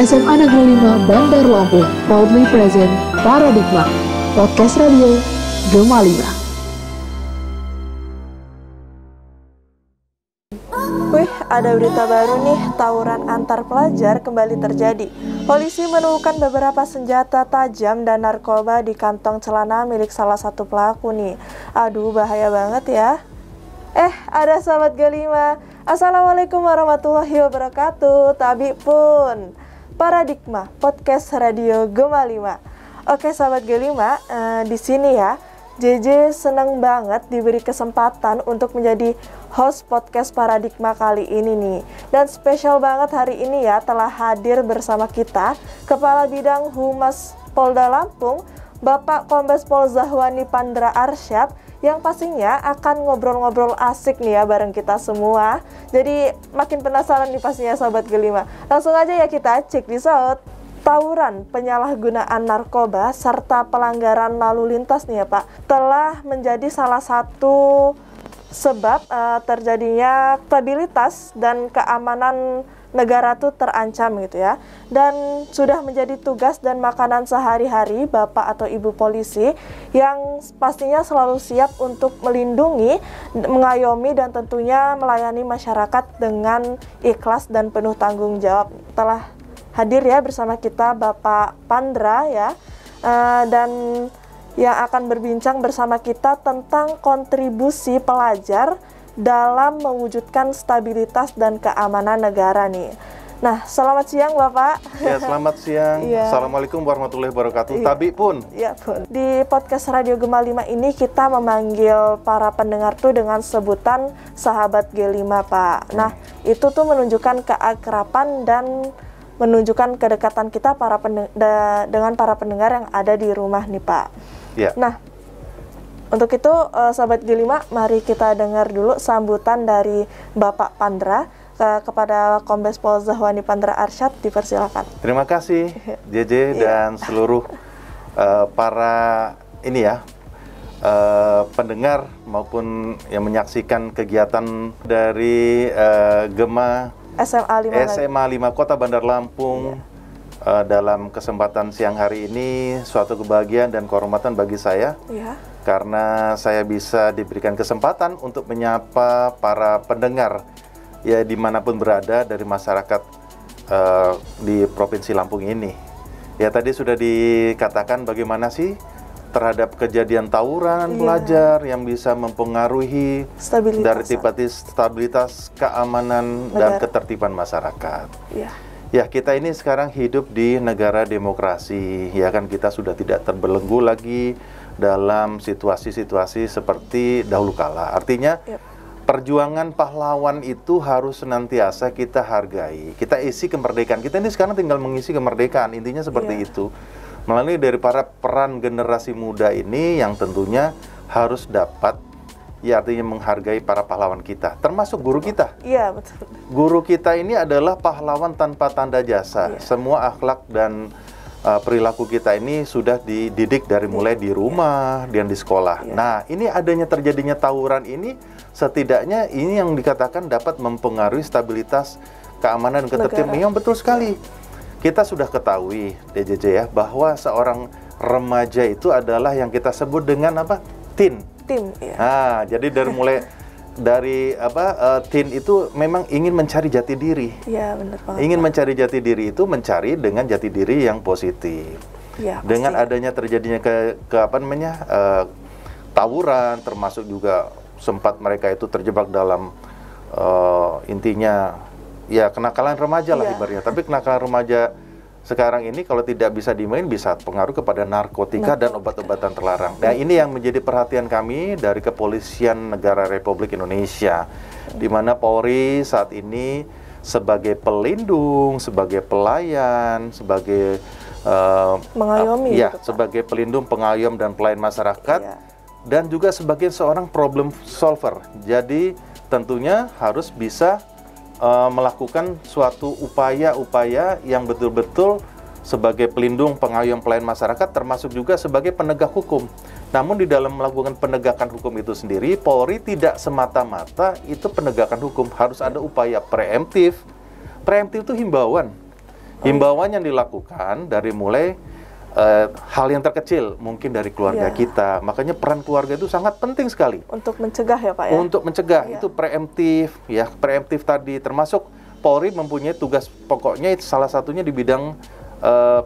SMA Negeri 5 Bandar Lampung, proudly present Paradigma, Podcast Radio Gema 5. Wih, ada berita baru nih, tawuran antar pelajar kembali terjadi. Polisi menemukan beberapa senjata tajam dan narkoba di kantong celana milik salah satu pelaku nih. Aduh, bahaya banget ya. Ada sahabat G5. Assalamualaikum warahmatullahi wabarakatuh. Tabi pun. Paradigma, Podcast Radio Gema 5. Oke, sahabat G5, di sini ya. JJ senang banget diberi kesempatan untuk menjadi host podcast Paradigma kali ini nih. Dan spesial banget hari ini ya, telah hadir bersama kita Kepala Bidang Humas Polda Lampung, Bapak Kombes Pol Zahwani Pandra Arsyad, yang pastinya akan ngobrol-ngobrol asik nih ya bareng kita semua. Jadi makin penasaran nih pastinya sahabat G5. Langsung aja ya kita cek di saut. Tawuran penyalahgunaan narkoba serta pelanggaran lalu lintas nih ya Pak, telah menjadi salah satu sebab terjadinya stabilitas dan keamanan negara tuh terancam gitu ya. Dan sudah menjadi tugas dan makanan sehari-hari Bapak atau Ibu polisi yang pastinya selalu siap untuk melindungi, mengayomi dan tentunya melayani masyarakat dengan ikhlas dan penuh tanggung jawab. Telah hadir ya bersama kita Bapak Pandra ya, dan yang akan berbincang bersama kita tentang kontribusi pelajar dalam mewujudkan stabilitas dan keamanan negara nih. Nah, selamat siang Bapak. Ya, selamat siang. Ya. Assalamualaikum warahmatullahi wabarakatuh. Ya. Tabi pun. Ya pun. Di podcast Radio Gema 5 ini kita memanggil para pendengar tuh dengan sebutan sahabat G5 Pak. Nah, itu tuh menunjukkan keakraban dan menunjukkan kedekatan kita dengan para pendengar yang ada di rumah nih Pak. Ya. Nah, untuk itu sahabat G5, mari kita dengar dulu sambutan dari Bapak Pandra kepada Kombes Pol Zahwani Pandra Arsyad, dipersilakan. Terima kasih JJ dan seluruh para pendengar maupun yang menyaksikan kegiatan dari Gema SMA 5 Kota Bandar Lampung. Dalam kesempatan siang hari ini suatu kebahagiaan dan kehormatan bagi saya karena saya bisa diberikan kesempatan untuk menyapa para pendengar ya dimanapun berada dari masyarakat di Provinsi Lampung ini. Ya, tadi sudah dikatakan bagaimana sih terhadap kejadian tawuran pelajar yang bisa mempengaruhi dari stabilitas keamanan dan ketertiban masyarakat. Ya, kita ini sekarang hidup di negara demokrasi, ya kan, kita sudah tidak terbelenggu lagi dalam situasi-situasi seperti dahulu kala. Artinya, perjuangan pahlawan itu harus senantiasa kita hargai. Kita isi kemerdekaan. Kita ini sekarang tinggal mengisi kemerdekaan, intinya seperti itu. Melalui dari para peran generasi muda ini yang tentunya harus dapat, ya artinya menghargai para pahlawan kita, termasuk guru kita. Iya, betul. Guru kita ini adalah pahlawan tanpa tanda jasa. Semua akhlak dan perilaku kita ini sudah dididik dari mulai di rumah dan di sekolah. Nah, ini adanya terjadinya tawuran ini, setidaknya ini yang dikatakan dapat mempengaruhi stabilitas keamanan dan ketertiban. Yang betul sekali. Kita sudah ketahui, DJJ ya, bahwa seorang remaja itu adalah yang kita sebut dengan apa? Teen. Nah, jadi dari teen itu memang ingin mencari jati diri. Iya, benar banget. Ingin mencari jati diri itu mencari dengan jati diri yang positif. Ya, dengan adanya terjadinya tawuran, termasuk juga sempat mereka itu terjebak dalam intinya ya kenakalan remaja lah ibaratnya. Tapi kenakalan remaja sekarang ini kalau tidak bisa dimain bisa pengaruh kepada narkotika dan obat-obatan terlarang. Nah, ini yang menjadi perhatian kami dari Kepolisian Negara Republik Indonesia, di mana Polri saat ini sebagai pelindung, sebagai pelayan, sebagai mengayomi, sebagai pelindung, pengayom dan pelayan masyarakat, dan juga sebagai seorang problem solver. Jadi tentunya harus bisa melakukan suatu upaya-upaya yang betul-betul sebagai pelindung, pengayom, pelayan masyarakat, termasuk juga sebagai penegak hukum. Namun di dalam melakukan penegakan hukum itu sendiri, Polri tidak semata-mata itu penegakan hukum, harus ada upaya preemptif. Preemptif itu himbauan. Himbauan yang dilakukan dari mulai hal yang terkecil, mungkin dari keluarga kita. Makanya peran keluarga itu sangat penting sekali. Untuk mencegah ya Pak ya? Untuk mencegah, itu preemptif, ya preemptif tadi. Termasuk Polri mempunyai tugas pokoknya, salah satunya di bidang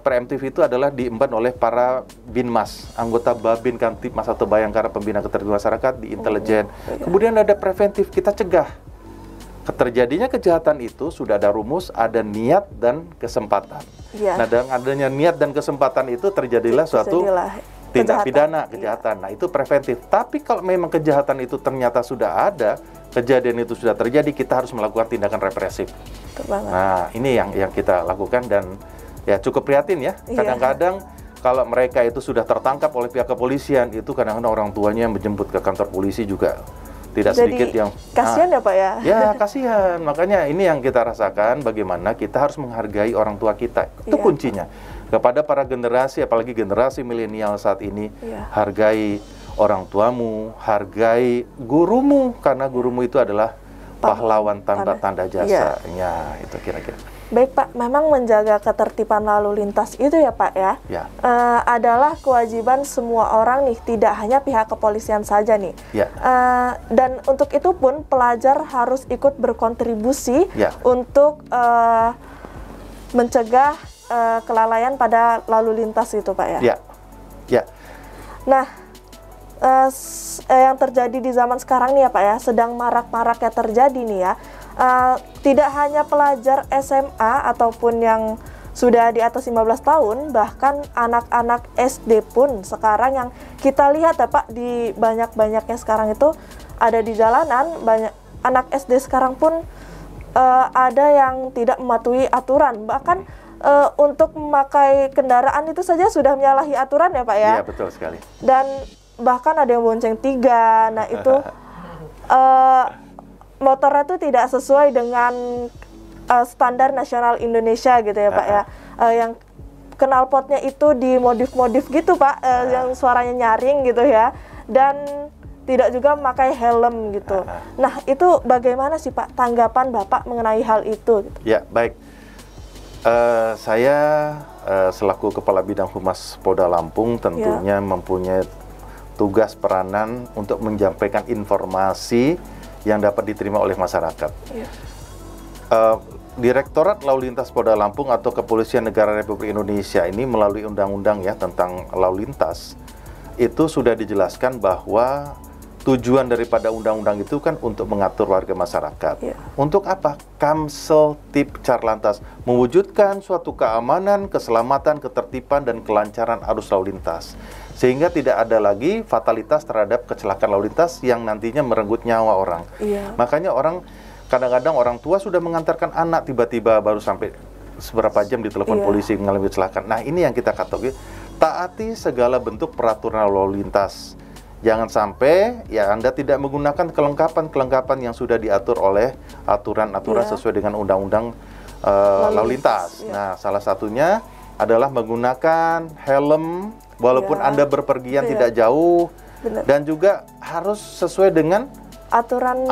preemptif itu adalah diemban oleh para Binmas, anggota Babin Kamtibmas atau Bayangkara Pembina Ketertiban Masyarakat di intelijen. Kemudian ada preventif, kita cegah. Terjadinya kejahatan itu sudah ada rumus, ada niat dan kesempatan. Nah, dengan adanya niat dan kesempatan itu terjadilah suatu tindak pidana kejahatan. Nah, itu preventif. Tapi kalau memang kejahatan itu ternyata sudah ada, kejadian itu sudah terjadi, kita harus melakukan tindakan represif. Nah, ini yang kita lakukan dan ya cukup prihatin ya. Kadang-kadang kalau mereka itu sudah tertangkap oleh pihak kepolisian, itu kadang-kadang orang tuanya yang menjemput ke kantor polisi juga tidak sedikit yang kasihan ya Pak ya. Ya kasihan. Makanya ini yang kita rasakan, bagaimana kita harus menghargai orang tua kita. Itu kuncinya. Kepada para generasi, apalagi generasi milenial saat ini, hargai orang tuamu, hargai gurumu, karena gurumu itu adalah pahlawan tanpa tanda jasanya. Itu kira-kira. Baik Pak, memang menjaga ketertiban lalu lintas itu ya Pak ya, adalah kewajiban semua orang nih, tidak hanya pihak kepolisian saja nih. Dan untuk itu pun pelajar harus ikut berkontribusi untuk mencegah kelalaian pada lalu lintas itu Pak ya. Nah, yang terjadi di zaman sekarang nih ya Pak ya, sedang marak-maraknya terjadi nih ya. Tidak hanya pelajar SMA ataupun yang sudah di atas 15 tahun, bahkan anak-anak SD pun sekarang yang kita lihat ya Pak, di banyak-banyaknya sekarang itu ada di jalanan, banyak anak SD sekarang pun ada yang tidak mematuhi aturan, bahkan untuk memakai kendaraan itu saja sudah menyalahi aturan ya Pak ya. Iya, betul sekali. Dan bahkan ada yang bonceng 3, nah itu motornya itu tidak sesuai dengan standar nasional Indonesia gitu ya Pak ya. Yang knalpotnya itu dimodif-modif gitu Pak, yang suaranya nyaring gitu ya, dan tidak juga memakai helm gitu. Nah itu bagaimana sih Pak tanggapan Bapak mengenai hal itu? Gitu? Ya baik, saya selaku Kepala Bidang Humas Polda Lampung tentunya mempunyai tugas peranan untuk menyampaikan informasi yang dapat diterima oleh masyarakat. Direktorat Lalu Lintas Polda Lampung atau Kepolisian Negara Republik Indonesia ini melalui undang-undang ya tentang lalu lintas, itu sudah dijelaskan bahwa tujuan daripada undang-undang itu kan untuk mengatur warga masyarakat. Untuk apa? Kamseltib Carlantas, mewujudkan suatu keamanan, keselamatan, ketertiban, dan kelancaran arus lalu lintas. Sehingga tidak ada lagi fatalitas terhadap kecelakaan lalu lintas yang nantinya merenggut nyawa orang. Makanya kadang-kadang orang tua sudah mengantarkan anak, tiba-tiba baru sampai seberapa jam ditelepon polisi mengalami kecelakaan. Nah ini yang kita katakan, taati segala bentuk peraturan lalu lintas. Jangan sampai ya Anda tidak menggunakan kelengkapan-kelengkapan yang sudah diatur oleh aturan-aturan sesuai dengan undang-undang lalu lintas. Nah salah satunya adalah menggunakan helm walaupun Anda berpergian tidak jauh, dan juga harus sesuai dengan aturan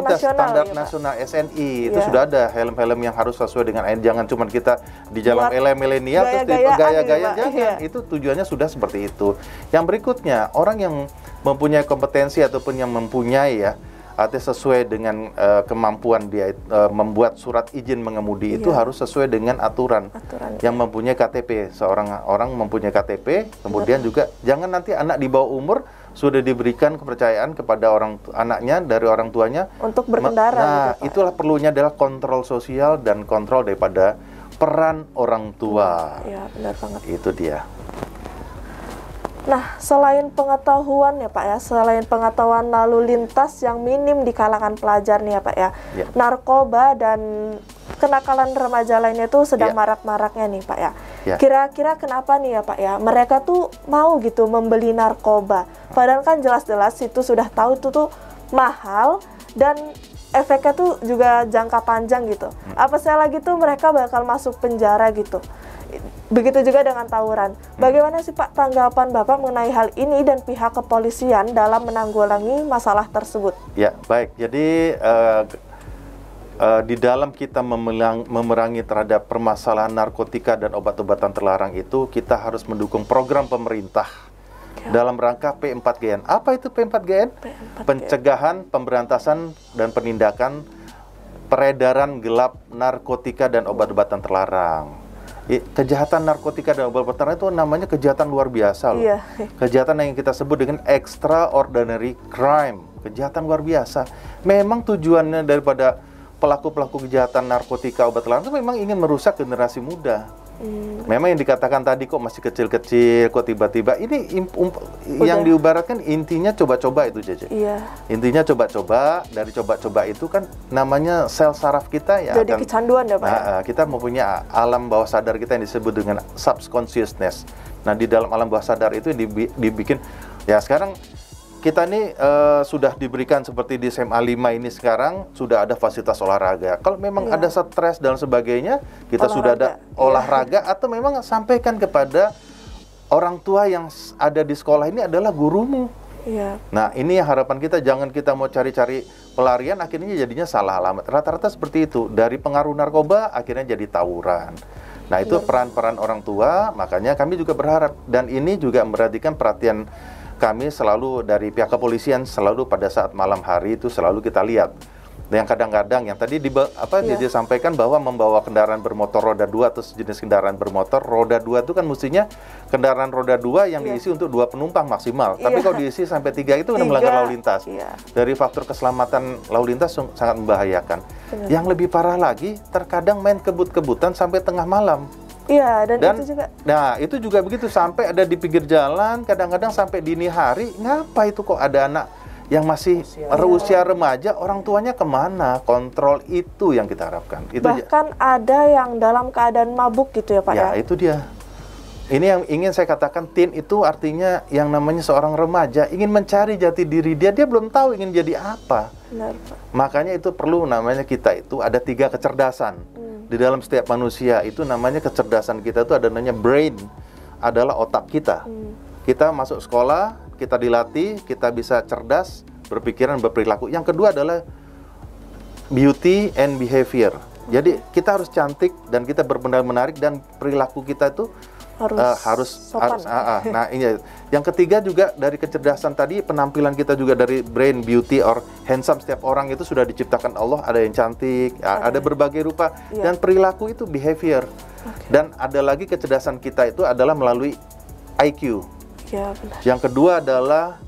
standar nasional SNI. Itu sudah ada helm-helm yang harus sesuai dengan jangan cuma kita di jalan milenial terus gaya-gaya, jangan. Itu tujuannya sudah seperti itu. Yang berikutnya, orang yang mempunyai kompetensi ataupun yang mempunyai artinya sesuai dengan kemampuan dia membuat surat izin mengemudi itu harus sesuai dengan aturan yang mempunyai KTP. Seorang orang mempunyai KTP, kemudian juga jangan nanti anak di bawah umur sudah diberikan kepercayaan kepada anaknya dari orang tuanya untuk berkendara. Nah, itulah perlunya adalah kontrol sosial dan kontrol daripada peran orang tua. Iya, benar banget. Itu dia. Nah, selain pengetahuan ya Pak ya, selain pengetahuan lalu lintas yang minim di kalangan pelajar nih ya Pak ya, narkoba dan kenakalan remaja lainnya itu sedang marak-maraknya nih Pak ya. Kira-kira kenapa nih ya Pak ya, mereka tuh mau gitu membeli narkoba, padahal kan jelas-jelas itu sudah tahu itu tuh mahal dan efeknya tuh juga jangka panjang gitu. Apa saya lagi tuh mereka bakal masuk penjara gitu. Begitu juga dengan tawuran. Bagaimana sih Pak tanggapan Bapak mengenai hal ini dan pihak kepolisian dalam menanggulangi masalah tersebut? Ya, baik. Jadi di dalam kita memerangi terhadap permasalahan narkotika dan obat-obatan terlarang itu, kita harus mendukung program pemerintah dalam rangka P4GN. Apa itu P4GN? Pencegahan, pemberantasan, dan penindakan peredaran gelap narkotika dan obat-obatan terlarang. Kejahatan narkotika dan obat-obatan terlarang itu namanya kejahatan luar biasa loh. Iya. Kejahatan yang kita sebut dengan extraordinary crime. Kejahatan luar biasa. Memang tujuannya daripada pelaku-pelaku kejahatan narkotika obat terlarang itu memang ingin merusak generasi muda. Memang yang dikatakan tadi kok masih kecil-kecil, kok tiba-tiba ini yang diibaratkan intinya coba-coba itu Jeje. Iya. Intinya coba-coba, dari coba-coba itu kan namanya sel saraf kita ya. Jadi kecanduan ya Pak? Kita mempunyai alam bawah sadar kita yang disebut dengan subconsciousness. Nah di dalam alam bawah sadar itu dibikin, ya sekarang kita ini sudah diberikan seperti di SMA 5 ini sekarang sudah ada fasilitas olahraga. Kalau memang ada stres dan sebagainya, kita sudah ada olahraga atau memang sampaikan kepada orang tua yang ada di sekolah ini adalah gurumu. Iya. Nah ini harapan kita, jangan kita mau cari-cari pelarian akhirnya jadinya salah alamat. Rata-rata seperti itu, dari pengaruh narkoba akhirnya jadi tawuran. Nah itu peran-peran orang tua, makanya kami juga berharap, dan ini juga memperhatikan perhatian kami selalu dari pihak kepolisian, selalu pada saat malam hari itu selalu kita lihat. Yang kadang-kadang yang tadi dia sampaikan bahwa membawa kendaraan bermotor roda 2 atau sejenis kendaraan bermotor roda 2 itu kan mestinya kendaraan roda 2 yang diisi untuk 2 penumpang maksimal. Tapi kalau diisi sampai 3 itu kan melanggar lalu lintas. Dari faktor keselamatan lalu lintas sangat membahayakan. Yang lebih parah lagi, terkadang main kebut-kebutan sampai tengah malam. Iya, dan itu juga. Nah, itu juga begitu, sampai ada di pinggir jalan, kadang-kadang sampai dini hari. Ngapa itu kok ada anak yang masih usia remaja, orang tuanya kemana? Kontrol itu yang kita harapkan. Itu bahkan ada yang dalam keadaan mabuk gitu ya Pak ya? Ya, itu dia. Ini yang ingin saya katakan, teen itu artinya yang namanya seorang remaja ingin mencari jati diri dia belum tahu ingin jadi apa. Benar, Pak. Makanya itu perlu namanya kita itu ada 3 kecerdasan. Di dalam setiap manusia itu namanya kecerdasan kita itu ada namanya brain, adalah otak kita. Kita masuk sekolah, kita dilatih, kita bisa cerdas, berpikiran, berperilaku. Yang kedua adalah beauty and behavior. Jadi kita harus cantik dan kita berpenampilan menarik dan perilaku kita itu harus sopan. Nah ini yang ketiga juga dari kecerdasan tadi, penampilan kita juga dari brain, beauty or handsome. Setiap orang itu sudah diciptakan Allah, ada yang cantik, ada berbagai rupa, dan perilaku itu behavior. Dan ada lagi kecerdasan kita itu adalah melalui IQ. Ya, benar. Yang kedua adalah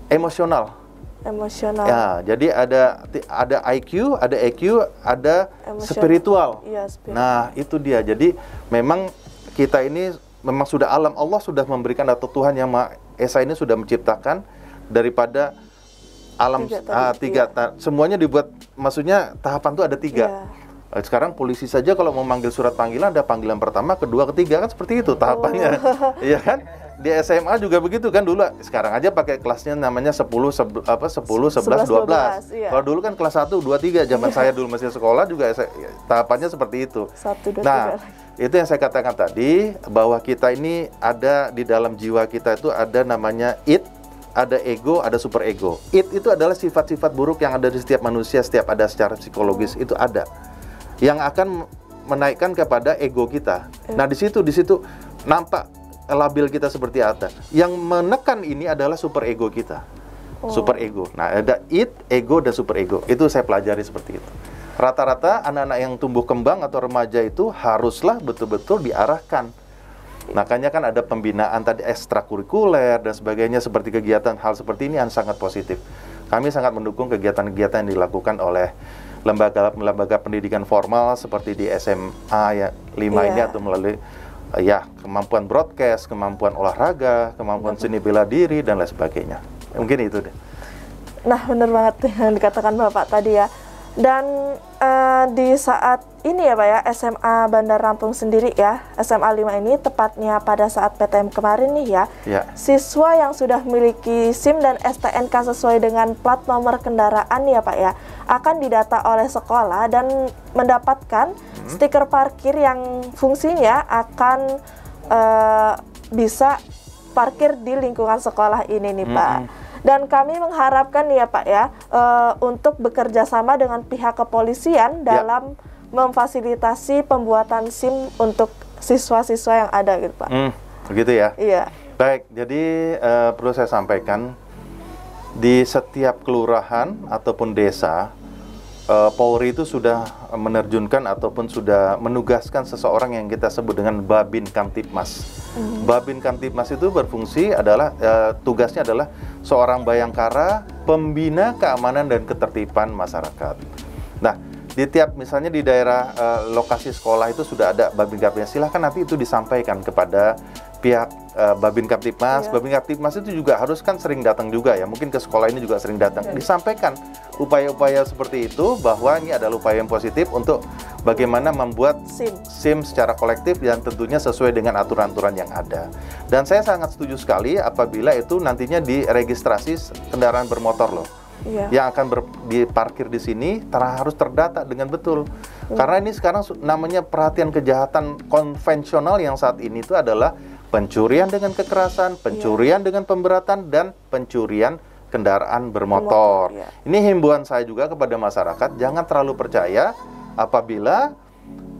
emosional. Ya, jadi ada IQ, ada EQ, ada spiritual. Ya, nah itu dia. Jadi memang kita ini memang sudah alam Allah sudah memberikan, atau Tuhan yang Maha Esa ini sudah menciptakan daripada alam semuanya dibuat, maksudnya tahapan itu ada 3. Sekarang polisi saja kalau mau manggil surat panggilan ada panggilan pertama, kedua, ketiga, kan seperti itu tahapannya. Iya kan? Di SMA juga begitu kan dulu. Sekarang aja pakai kelasnya namanya 10, 11, 12. Kalau dulu kan kelas 1, 2, 3. Zaman saya dulu masih sekolah juga tahapannya seperti itu. 1, 2, 3. Nah, itu yang saya katakan tadi, bahwa kita ini ada di dalam jiwa kita itu ada namanya id, ada ego, ada super ego. Id itu adalah sifat-sifat buruk yang ada di setiap manusia, setiap ada secara psikologis itu ada. Yang akan menaikkan kepada ego kita. Nah, di situ nampak labil kita seperti apa. Yang menekan ini adalah super ego kita. Super ego. Nah, ada id, ego, dan super ego. Itu saya pelajari seperti itu. Rata-rata anak-anak yang tumbuh kembang atau remaja itu haruslah betul-betul diarahkan. Makanya kan ada pembinaan tadi ekstrakurikuler dan sebagainya, seperti kegiatan hal seperti ini yang sangat positif. Kami sangat mendukung kegiatan-kegiatan yang dilakukan oleh lembaga pendidikan formal seperti di SMA ya 5 ini, atau melalui kemampuan broadcast, kemampuan olahraga, kemampuan seni bela diri dan lain sebagainya. Mungkin itu deh. Nah, benar banget yang dikatakan Bapak tadi ya. Dan di saat ini ya Pak ya, SMA Bandar Lampung sendiri ya, SMA 5 ini tepatnya pada saat PTM kemarin nih ya, siswa yang sudah memiliki SIM dan STNK sesuai dengan plat nomor kendaraan ya Pak ya, akan didata oleh sekolah dan mendapatkan stiker parkir yang fungsinya akan bisa parkir di lingkungan sekolah ini nih Pak. Dan kami mengharapkan ya Pak ya, untuk bekerja sama dengan pihak kepolisian dalam memfasilitasi pembuatan SIM untuk siswa-siswa yang ada gitu Pak. Begitu ya? Iya. Baik, jadi perlu saya sampaikan, di setiap kelurahan ataupun desa, Polri itu sudah menerjunkan ataupun sudah menugaskan seseorang yang kita sebut dengan Babin Kamtibmas. Babin Kamtibmas itu berfungsi adalah, tugasnya adalah seorang bayangkara pembina keamanan dan ketertiban masyarakat. Nah, di tiap misalnya di daerah lokasi sekolah itu sudah ada Babin Kamtibmas. Silahkan nanti itu disampaikan kepada pihak Babin Kamtibmas. Babin Kamtibmas itu juga harus kan sering datang juga ya, mungkin ke sekolah ini juga sering datang. Disampaikan upaya-upaya seperti itu, bahwa ini adalah upaya yang positif untuk bagaimana membuat SIM secara kolektif dan tentunya sesuai dengan aturan-aturan yang ada. Dan saya sangat setuju sekali apabila itu nantinya diregistrasi kendaraan bermotor loh. Yang akan diparkir di sini harus terdata dengan betul. Karena ini sekarang namanya perhatian kejahatan konvensional yang saat ini itu adalah pencurian dengan kekerasan, pencurian dengan pemberatan, dan pencurian kendaraan bermotor. Ini himbauan saya juga kepada masyarakat, jangan terlalu percaya apabila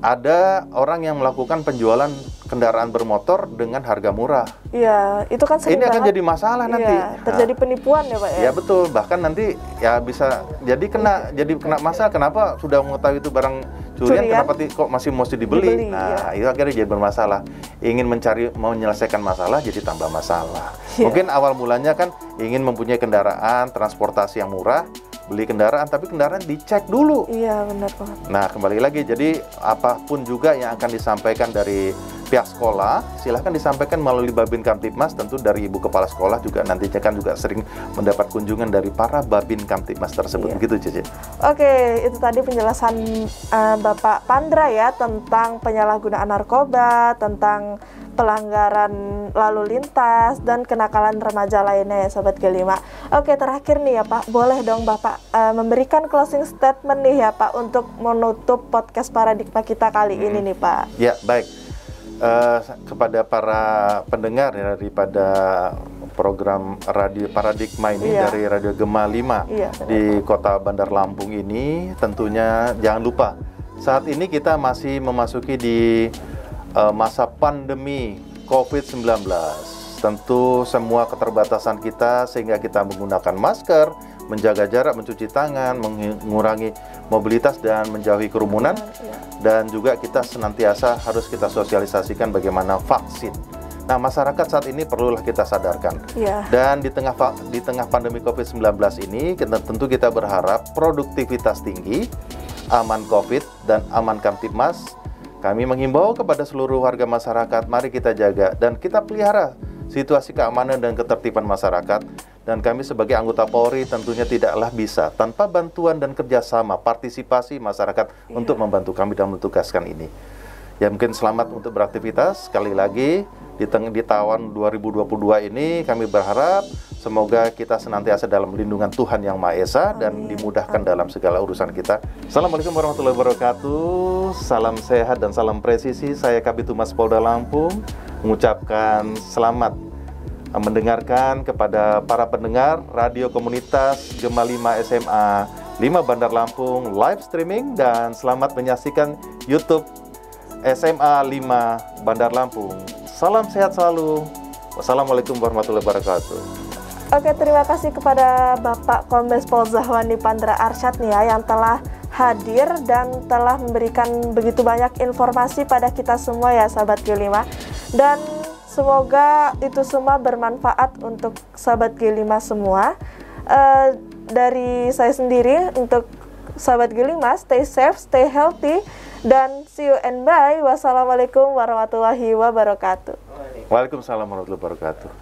ada orang yang melakukan penjualan kendaraan bermotor dengan harga murah. Iya, itu kan sering ini akan jadi masalah nanti. Terjadi penipuan ya Pak ya. Ya betul, bahkan nanti ya bisa jadi kena masalah. Kenapa sudah mengetahui itu barang curian, kenapa kok masih mesti dibeli? Nah, itu akhirnya jadi bermasalah. Ingin menyelesaikan masalah jadi tambah masalah. Mungkin awal mulanya kan ingin mempunyai kendaraan transportasi yang murah, beli kendaraan, tapi kendaraan dicek dulu. Iya, benar banget. Nah, kembali lagi, jadi apapun juga yang akan disampaikan dari pihak sekolah, silahkan disampaikan melalui Babin Kamtibmas, tentu dari Ibu Kepala Sekolah juga nantinya kan juga sering mendapat kunjungan dari para Babin Kamtibmas tersebut. Begitu, Cici. Oke, itu tadi penjelasan Bapak Pandra ya, tentang penyalahgunaan narkoba, tentang pelanggaran lalu lintas, dan kenakalan remaja lainnya ya Sobat G5. Oke, terakhir nih ya Pak, boleh dong Bapak memberikan closing statement nih ya Pak untuk menutup podcast Paradigma kita kali ini nih Pak. Ya, baik. Kepada para pendengar ya, daripada program Radio Paradigma ini dari Radio Gema 5 di Kota Bandar Lampung ini, tentunya jangan lupa saat ini kita masih memasuki di masa pandemi COVID-19. Tentu semua keterbatasan kita sehingga kita menggunakan masker, menjaga jarak, mencuci tangan, mengurangi mobilitas dan menjauhi kerumunan. Dan juga kita senantiasa harus kita sosialisasikan bagaimana vaksin. Nah, masyarakat saat ini perlulah kita sadarkan. Dan di tengah pandemi COVID-19 ini, tentu kita berharap produktivitas tinggi, aman COVID dan aman Kamtibmas. Kami menghimbau kepada seluruh warga masyarakat, mari kita jaga dan kita pelihara situasi keamanan dan ketertiban masyarakat. Dan kami sebagai anggota Polri tentunya tidaklah bisa tanpa bantuan dan kerjasama partisipasi masyarakat untuk membantu kami dalam mentugaskan ini. Ya, mungkin selamat untuk beraktivitas. Sekali lagi di tahun 2022 ini kami berharap semoga kita senantiasa dalam lindungan Tuhan Yang Maha Esa dan dimudahkan dalam segala urusan kita. Assalamualaikum warahmatullahi wabarakatuh. Salam sehat dan salam presisi. Saya Kabitumas Polda Lampung mengucapkan selamat mendengarkan kepada para pendengar Radio Komunitas Gema 5 SMA 5 Bandar Lampung live streaming, dan selamat menyaksikan YouTube SMA 5 Bandar Lampung. Salam sehat selalu. Wassalamualaikum warahmatullahi wabarakatuh. Oke, terima kasih kepada Bapak Kombes Pol Zahwani Pandra Arsyad nih ya, yang telah hadir dan telah memberikan begitu banyak informasi pada kita semua ya sahabat G5. Dan semoga itu semua bermanfaat untuk sahabat G5 semua. Dari saya sendiri untuk sahabat G5, stay safe, stay healthy, dan see you and bye. Wassalamualaikum warahmatullahi wabarakatuh. Waalaikumsalam warahmatullahi wabarakatuh.